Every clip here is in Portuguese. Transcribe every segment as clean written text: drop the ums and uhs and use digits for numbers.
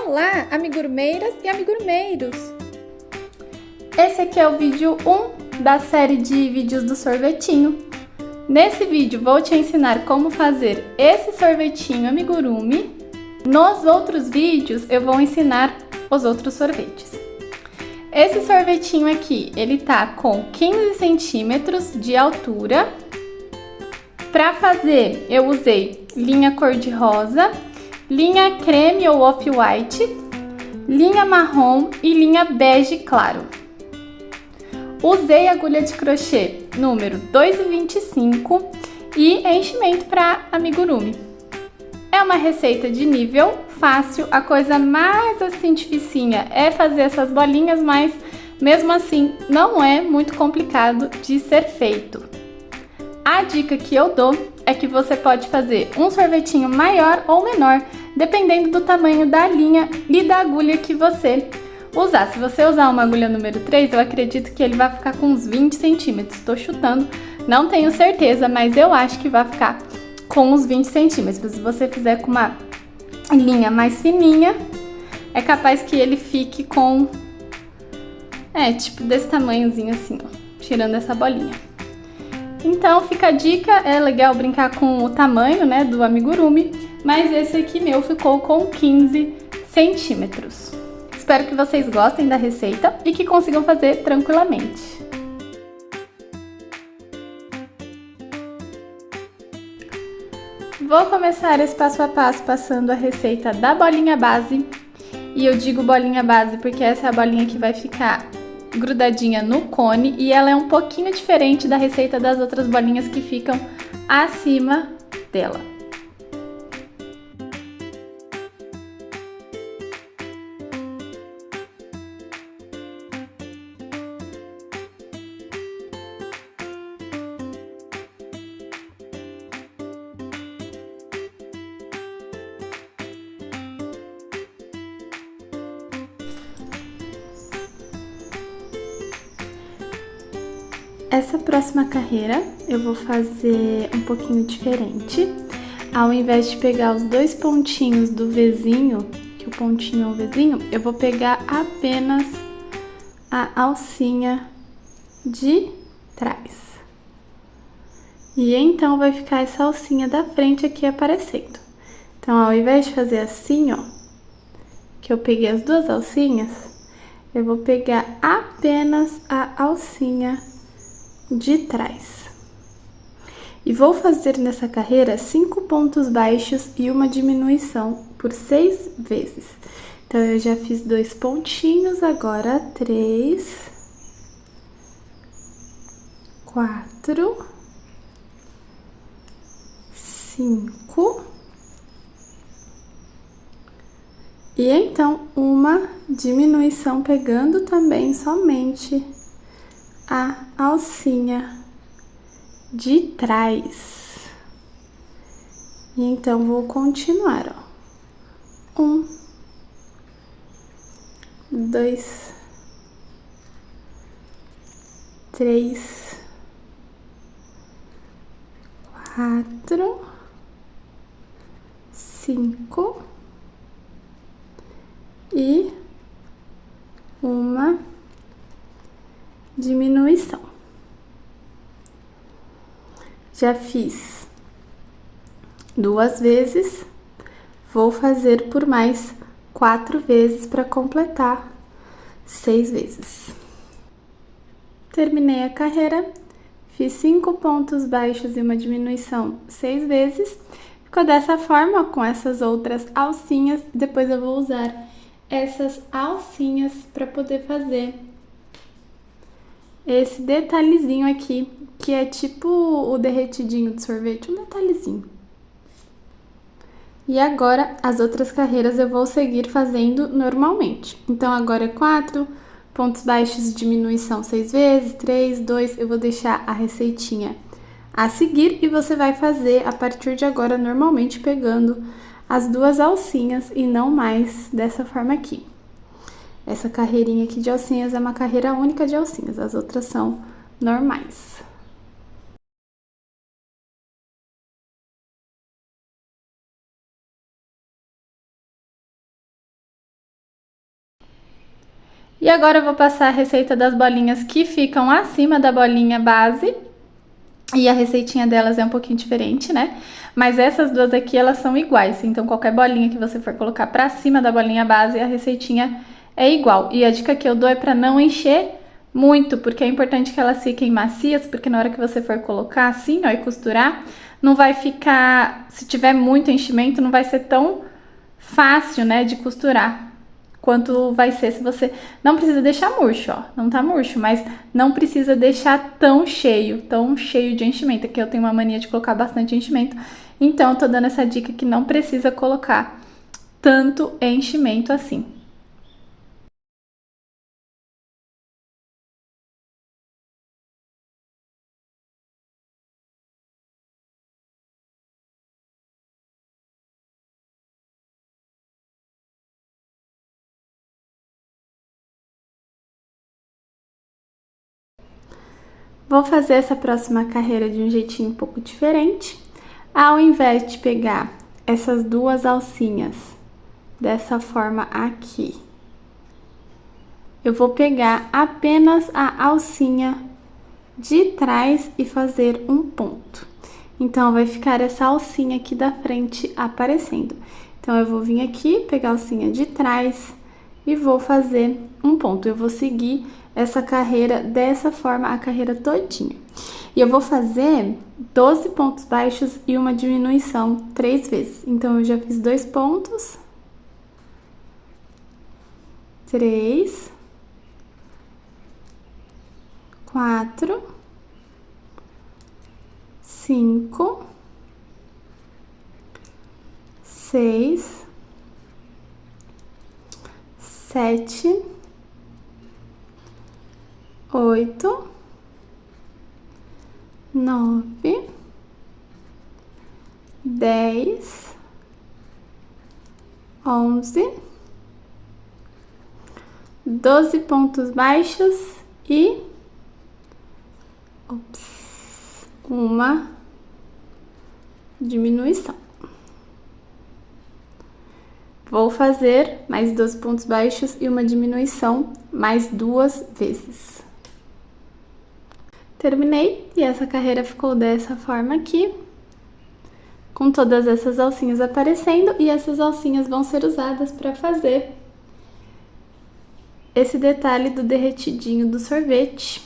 Olá, amigurumeiras e amigurumeiros! Esse aqui é o vídeo 1 da série de vídeos do sorvetinho. Nesse vídeo vou te ensinar como fazer esse sorvetinho amigurumi. Nos outros vídeos eu vou ensinar os outros sorvetes. Esse sorvetinho aqui, ele tá com 15 centímetros de altura. Para fazer, eu usei linha cor-de-rosa, linha creme ou off-white, linha marrom e linha bege claro. Usei agulha de crochê número 2,25 e enchimento para amigurumi. É uma receita de nível fácil, a coisa mais assim dificinha é fazer essas bolinhas, mas mesmo assim não é muito complicado de ser feito. A dica que eu dou é que você pode fazer um sorvetinho maior ou menor, dependendo do tamanho da linha e da agulha que você usar. Se você usar uma agulha número 3, eu acredito que ele vai ficar com uns 20 centímetros. Estou chutando, não tenho certeza, mas eu acho que vai ficar com uns 20 centímetros. Se você fizer com uma linha mais fininha, é capaz que ele fique com, tipo desse tamanhozinho assim, ó, tirando essa bolinha. Então fica a dica, é legal brincar com o tamanho, né, do amigurumi, mas esse aqui meu ficou com 15 centímetros. Espero que vocês gostem da receita e que consigam fazer tranquilamente. Vou começar esse passo a passo passando a receita da bolinha base. E eu digo bolinha base porque essa é a bolinha que vai ficar grudadinha no cone e ela é um pouquinho diferente da receita das outras bolinhas que ficam acima dela. Essa próxima carreira eu vou fazer um pouquinho diferente. Ao invés de pegar os dois pontinhos do Vzinho, que o pontinho é o Vzinho, eu vou pegar apenas a alcinha de trás. E então vai ficar essa alcinha da frente aqui aparecendo. Então, ao invés de fazer assim, ó, que eu peguei as duas alcinhas, eu vou pegar apenas a alcinha de trás. E vou fazer nessa carreira 5 pontos baixos e uma diminuição por 6 vezes. Então, eu já fiz 2 pontinhos, agora 3, 4, 5. E então, uma diminuição pegando também somente a alcinha de trás. E então, vou continuar, ó. 1, 2, 3, 4, 5 e uma diminuição. Já fiz 2 vezes, vou fazer por mais 4 vezes para completar 6 vezes. Terminei a carreira, fiz 5 pontos baixos e uma diminuição 6 vezes. Ficou dessa forma, com essas outras alcinhas. Depois eu vou usar essas alcinhas para poder fazer esse detalhezinho aqui, que é tipo o derretidinho de sorvete, um detalhezinho. E agora, as outras carreiras eu vou seguir fazendo normalmente. Então, agora é 4 pontos baixos, diminuição 6 vezes, 3, 2, eu vou deixar a receitinha a seguir e você vai fazer a partir de agora normalmente pegando as duas alcinhas e não mais dessa forma aqui. Essa carreirinha aqui de alcinhas é uma carreira única de alcinhas, as outras são normais. E agora eu vou passar a receita das bolinhas que ficam acima da bolinha base. E a receitinha delas é um pouquinho diferente, né? Mas essas duas aqui, elas são iguais. Então, qualquer bolinha que você for colocar pra cima da bolinha base, a receitinha é igual. E a dica que eu dou é pra não encher muito, porque é importante que elas fiquem macias, porque na hora que você for colocar assim, ó, e costurar, não vai ficar... Se tiver muito enchimento, não vai ser tão fácil, né, de costurar. Quanto vai ser se você... Não precisa deixar murcho, ó. Não tá murcho, mas não precisa deixar tão cheio de enchimento. Aqui eu tenho uma mania de colocar bastante enchimento. Então, eu tô dando essa dica que não precisa colocar tanto enchimento assim. Vou fazer essa próxima carreira de um jeitinho um pouco diferente. Ao invés de pegar essas duas alcinhas dessa forma aqui, eu vou pegar apenas a alcinha de trás e fazer um ponto. Então, vai ficar essa alcinha aqui da frente aparecendo. Então, eu vou vir aqui, pegar a alcinha de trás e vou fazer um ponto. Eu vou seguir essa carreira dessa forma, a carreira todinha. E eu vou fazer 12 pontos baixos e uma diminuição 3 vezes. Então, eu já fiz 2 pontos. 3. 4. 5. 6. 7. 8. 9. 10. 11. 12 pontos baixos e uma diminuição. Vou fazer mais 12 pontos baixos e uma diminuição mais 2 vezes. Terminei e essa carreira ficou dessa forma aqui, com todas essas alcinhas aparecendo, e essas alcinhas vão ser usadas para fazer esse detalhe do derretidinho do sorvete.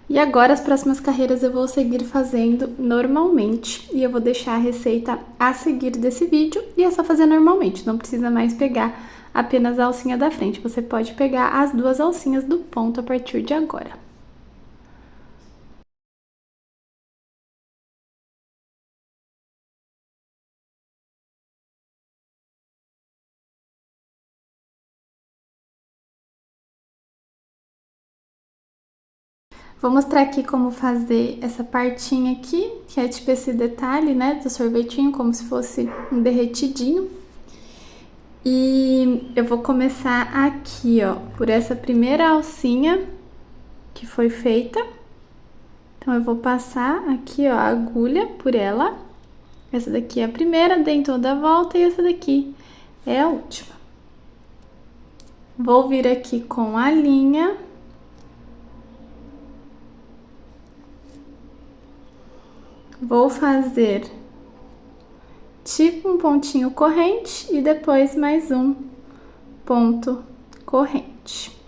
E agora as próximas carreiras eu vou seguir fazendo normalmente, e eu vou deixar a receita a seguir desse vídeo, e é só fazer normalmente, não precisa mais pegar apenas a alcinha da frente, você pode pegar as duas alcinhas do ponto a partir de agora. Vou mostrar aqui como fazer essa partinha aqui, que é tipo esse detalhe, né, do sorvetinho, como se fosse um derretidinho. E eu vou começar aqui, ó, por essa primeira alcinha que foi feita. Então, eu vou passar aqui, ó, a agulha por ela. Essa daqui é a primeira, dei toda a volta, e essa daqui é a última. Vou vir aqui com a linha. Vou fazer tipo um pontinho corrente e depois mais um ponto corrente.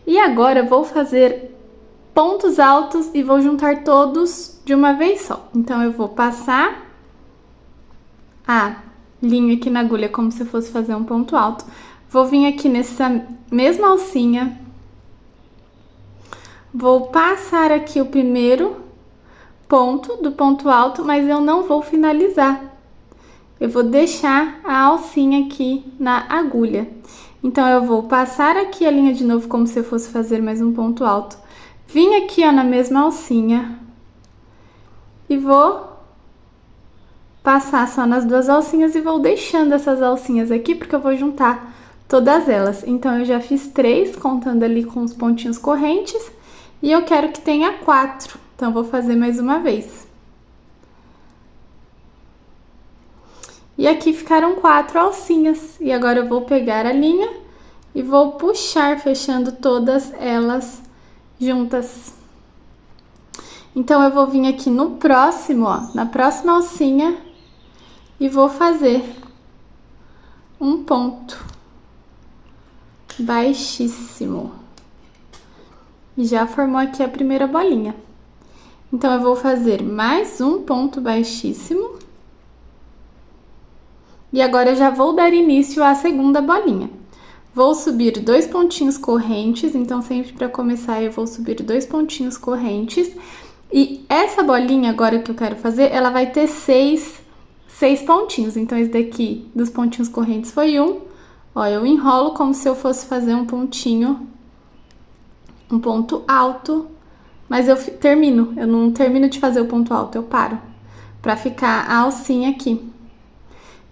E agora eu vou fazer pontos altos e vou juntar todos de uma vez só. Então, eu vou passar a linha aqui na agulha como se fosse fazer um ponto alto. Vou vir aqui nessa mesma alcinha. Vou passar aqui o primeiro ponto do ponto alto, mas eu não vou finalizar. Eu vou deixar a alcinha aqui na agulha. Então, eu vou passar aqui a linha de novo, como se eu fosse fazer mais um ponto alto. Vim aqui, ó, na mesma alcinha. E vou passar só nas duas alcinhas e vou deixando essas alcinhas aqui, porque eu vou juntar todas elas. Então, eu já fiz 3, contando ali com os pontinhos correntes. E eu quero que tenha 4. Então, vou fazer mais uma vez. E aqui ficaram 4 alcinhas. E agora eu vou pegar a linha e vou puxar, fechando todas elas juntas. Então, eu vou vir aqui no próximo, ó, na próxima alcinha e vou fazer um ponto baixíssimo. E já formou aqui a primeira bolinha. Então, eu vou fazer mais um ponto baixíssimo. E agora, eu já vou dar início à segunda bolinha. Vou subir 2 pontinhos correntes, então sempre para começar eu vou subir 2 pontinhos correntes. E essa bolinha agora que eu quero fazer, ela vai ter 6 pontinhos. Então, esse daqui dos pontinhos correntes foi um. Ó, eu enrolo como se eu fosse fazer um pontinho, um ponto alto. Mas eu não termino de fazer o ponto alto, eu paro. Pra ficar a alcinha aqui.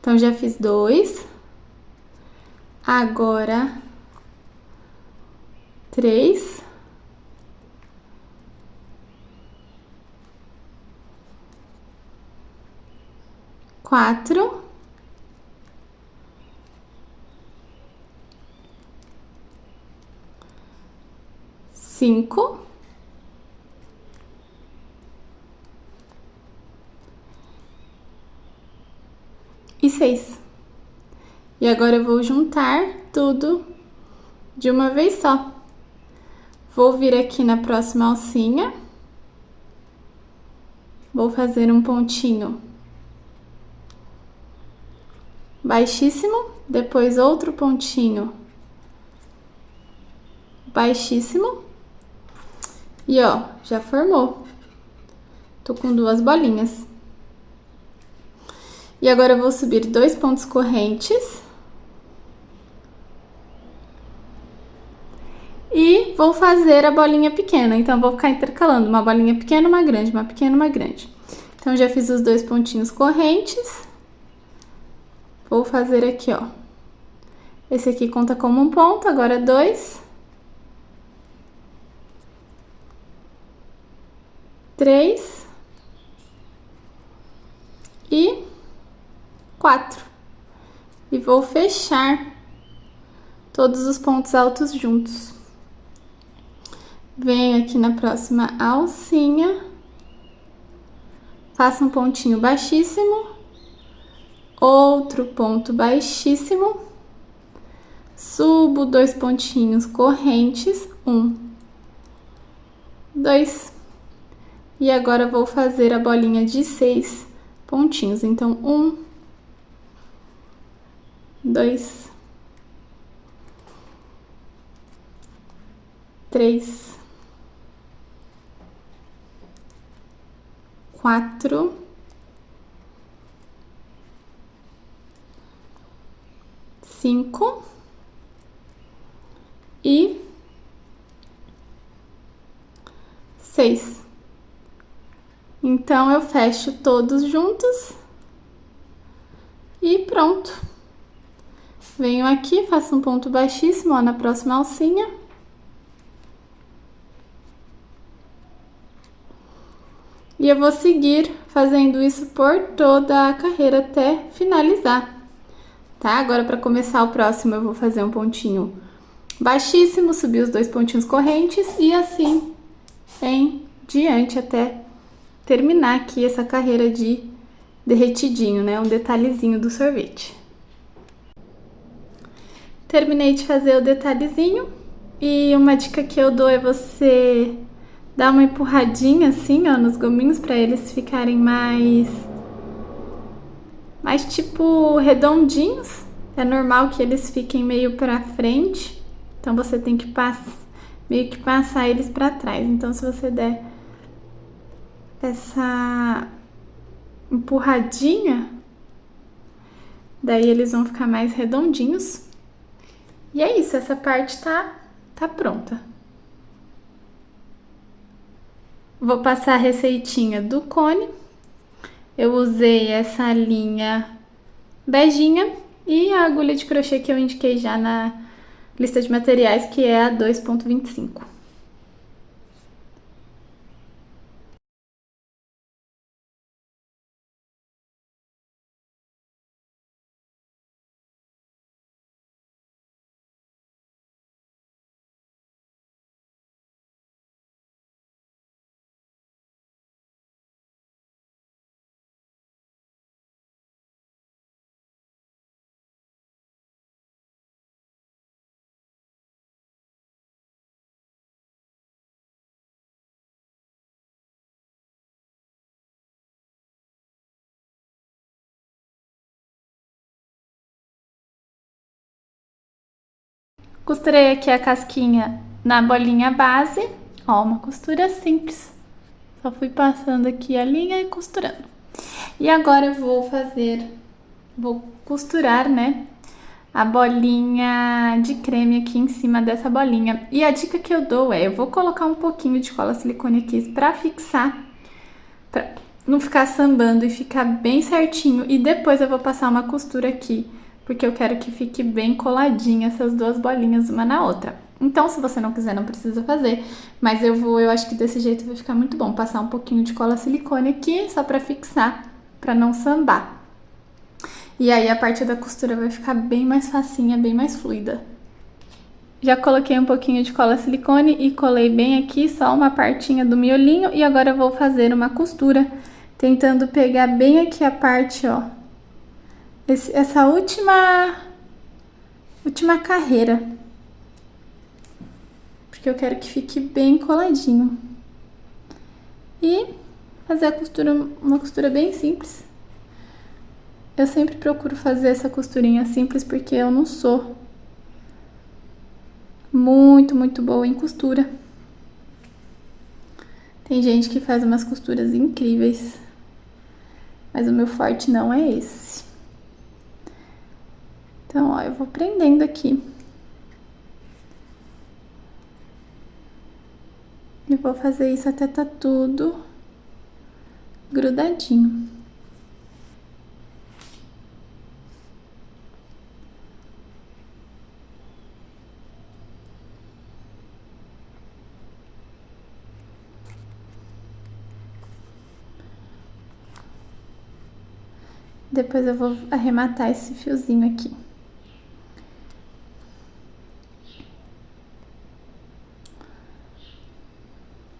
Então, já fiz 2. Agora, 3. 4. 5. E 6. E agora eu vou juntar tudo de uma vez só. Vou vir aqui na próxima alcinha. Vou fazer um pontinho baixíssimo, depois outro pontinho baixíssimo. E ó, já formou. Tô com 2 bolinhas. E agora eu vou subir 2 pontos correntes. E vou fazer a bolinha pequena. Então, vou ficar intercalando uma bolinha pequena, uma grande, uma pequena, uma grande. Então, já fiz os 2 pontinhos correntes. Vou fazer aqui, ó. Esse aqui conta como um ponto, agora 2. 3. E 4. E vou fechar todos os pontos altos juntos. Venho aqui na próxima alcinha. Faço um pontinho baixíssimo. Outro ponto baixíssimo. Subo 2 pontinhos correntes. 1, 2. E agora vou fazer a bolinha de 6 pontinhos. Então, 1, 2, 3, 4, 5 e 6. Então, eu fecho todos juntos e pronto. Venho aqui, faço um ponto baixíssimo, ó, na próxima alcinha. E eu vou seguir fazendo isso por toda a carreira até finalizar, tá? Agora, para começar o próximo, eu vou fazer um pontinho baixíssimo, subir os 2 pontinhos correntes e assim em diante até terminar aqui essa carreira de derretidinho, né? Um detalhezinho do sorvete. Terminei de fazer o detalhezinho e uma dica que eu dou é você dar uma empurradinha assim, ó, nos gominhos para eles ficarem mais tipo redondinhos. É normal que eles fiquem meio para frente, então você tem que meio que passar eles para trás. Então, se você der essa empurradinha, daí eles vão ficar mais redondinhos. E é isso, essa parte tá pronta. Vou passar a receitinha do cone. Eu usei essa linha beijinha e a agulha de crochê que eu indiquei já na lista de materiais, que é a 2,25. Costurei aqui a casquinha na bolinha base. Ó, uma costura simples. Só fui passando aqui a linha e costurando. E agora eu vou costurar, né, a bolinha de creme aqui em cima dessa bolinha. E a dica que eu dou é, eu vou colocar um pouquinho de cola silicone aqui pra fixar, pra não ficar sambando e ficar bem certinho. E depois eu vou passar uma costura aqui, porque eu quero que fique bem coladinha essas duas bolinhas uma na outra. Então, se você não quiser, não precisa fazer, mas eu acho que desse jeito vai ficar muito bom. Passar um pouquinho de cola silicone aqui, só pra fixar, pra não sambar. E aí a parte da costura vai ficar bem mais facinha, bem mais fluida. Já coloquei um pouquinho de cola silicone e colei bem aqui, só uma partinha do miolinho. E agora eu vou fazer uma costura, tentando pegar bem aqui a parte, ó. Essa última carreira. Porque eu quero que fique bem coladinho. E fazer uma costura bem simples. Eu sempre procuro fazer essa costurinha simples porque eu não sou muito boa em costura. Tem gente que faz umas costuras incríveis, mas o meu forte não é esse. Então, ó, eu vou prendendo aqui. E vou fazer isso até tá tudo grudadinho. Depois eu vou arrematar esse fiozinho aqui.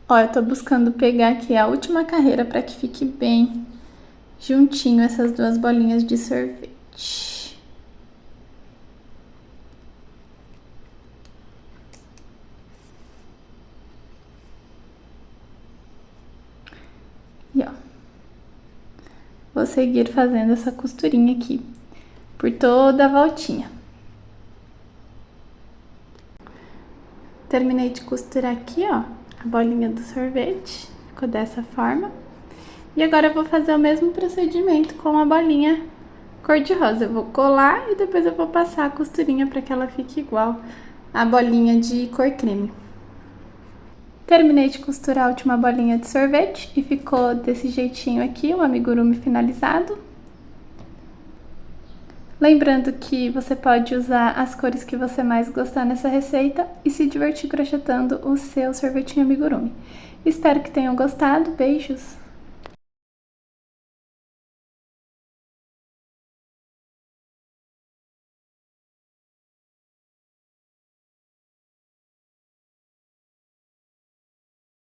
Ó, eu tô buscando pegar aqui a última carreira para que fique bem juntinho essas duas bolinhas de sorvete. E ó, vou seguir fazendo essa costurinha aqui por toda a voltinha. Terminei de costurar aqui, ó, a bolinha do sorvete, ficou dessa forma. E agora eu vou fazer o mesmo procedimento com a bolinha cor-de-rosa. Eu vou colar e depois eu vou passar a costurinha para que ela fique igual a bolinha de cor creme. Terminei de costurar a última bolinha de sorvete e ficou desse jeitinho aqui, o amigurumi finalizado. Lembrando que você pode usar as cores que você mais gostar nessa receita e se divertir crochetando o seu sorvetinho amigurumi. Espero que tenham gostado. Beijos!